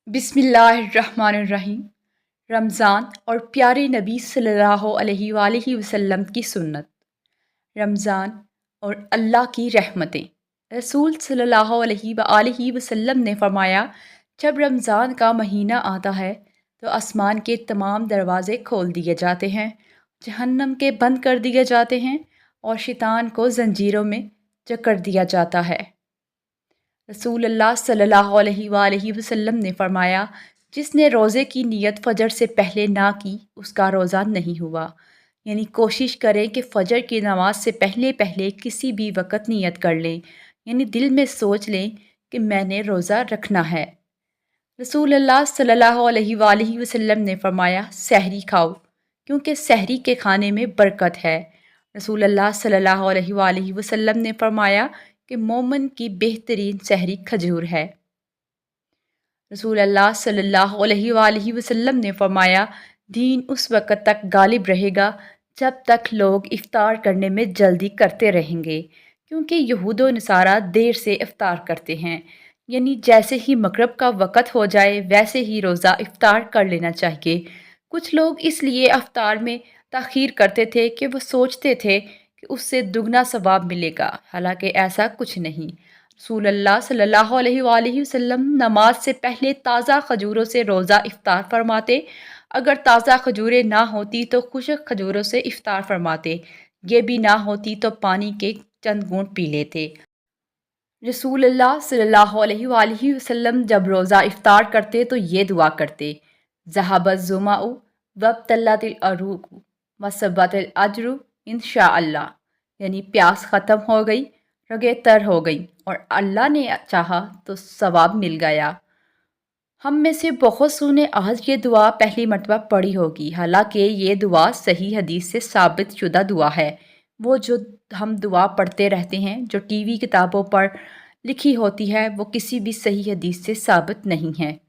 बिस्मिल्लाहिर्रहमानिर्रहीम। रमज़ान और प्यारे नबी सल्लल्लाहु अलैहि वसल्लम की सुन्नत। रमज़ान और अल्लाह की रहमतें। रसूल सल्लल्लाहु अलैहि वसल्लम ने फरमाया, जब रमज़ान का महीना आता है तो आसमान के तमाम दरवाज़े खोल दिए जाते हैं, जहन्नम के बंद कर दिए जाते हैं और शैतान को ज़ंजीरों में जकड़ दिया जाता है। रसूलुल्लाह सल्लल्लाहु अलैहि वसल्लम ने फरमाया, जिसने रोज़े की नीयत फ़जर से पहले ना की उसका रोज़ा नहीं हुआ। यानी कोशिश करें कि फ़जर की नमाज से पहले पहले किसी भी वक़्त नीयत कर लें, यानी दिल में सोच लें कि मैंने रोज़ा रखना है। रसूलुल्लाह सल्लल्लाहु अलैहि वसल्लम ने फरमाया, सहरी खाओ क्योंकि सहरी के खाने में बरकत है। रसूलुल्लाह सल्लल्लाहु अलैहि वसल्लम ने फरमाया कि मोमन की बेहतरीन सहरी खजूर है। रसूलुल्लाह सल्लल्लाहु अलैहि वसल्लम ने फरमाया, दीन उस वक़्त तक गालिब रहेगा जब तक लोग इफ़्तार करने में जल्दी करते रहेंगे, क्योंकि यहूद व नसारा देर से इफ़्तार करते हैं। यानी जैसे ही मगरिब का वक़्त हो जाए वैसे ही रोज़ा इफ़्तार कर लेना चाहिए। कुछ लोग इसलिए इफ़्तार में ताख़ीर करते थे कि वो सोचते थे कि उससे दुगना सवाब मिलेगा, हालांकि ऐसा कुछ नहीं। रसूलुल्लाह सल्लल्लाहु अलैहि वसल्लम नमाज से पहले ताज़ा खजूरों से रोज़ा इफ़्तार फरमाते। अगर ताज़ा खजूरें ना होती तो खुश्क खजूरों से इफ़्तार फरमाते। ये भी ना होती तो पानी के चंद घूंट पी लेते। रसूलुल्लाह सल्लल्लाहु अलैहि वसल्लम जब रोज़ा इफ़्तार करते तो ये दुआ करते, ज़हाबज़्ज़ुमाउ वब्तल्लातिल अरूक़ु वसब्बतिल अज्रु इंशाअल्लाह। यानी प्यास ख़त्म हो गई, रगें तर हो गई और अल्लाह ने चाहा तो सवाब मिल गया। हम में से बहुत सो ने आज ये दुआ पहली मर्तबा पढ़ी होगी, हालांकि ये दुआ सही हदीस से साबित शुदा दुआ है। वो जो हम दुआ पढ़ते रहते हैं, जो टीवी किताबों पर लिखी होती है, वो किसी भी सही हदीस से साबित नहीं है।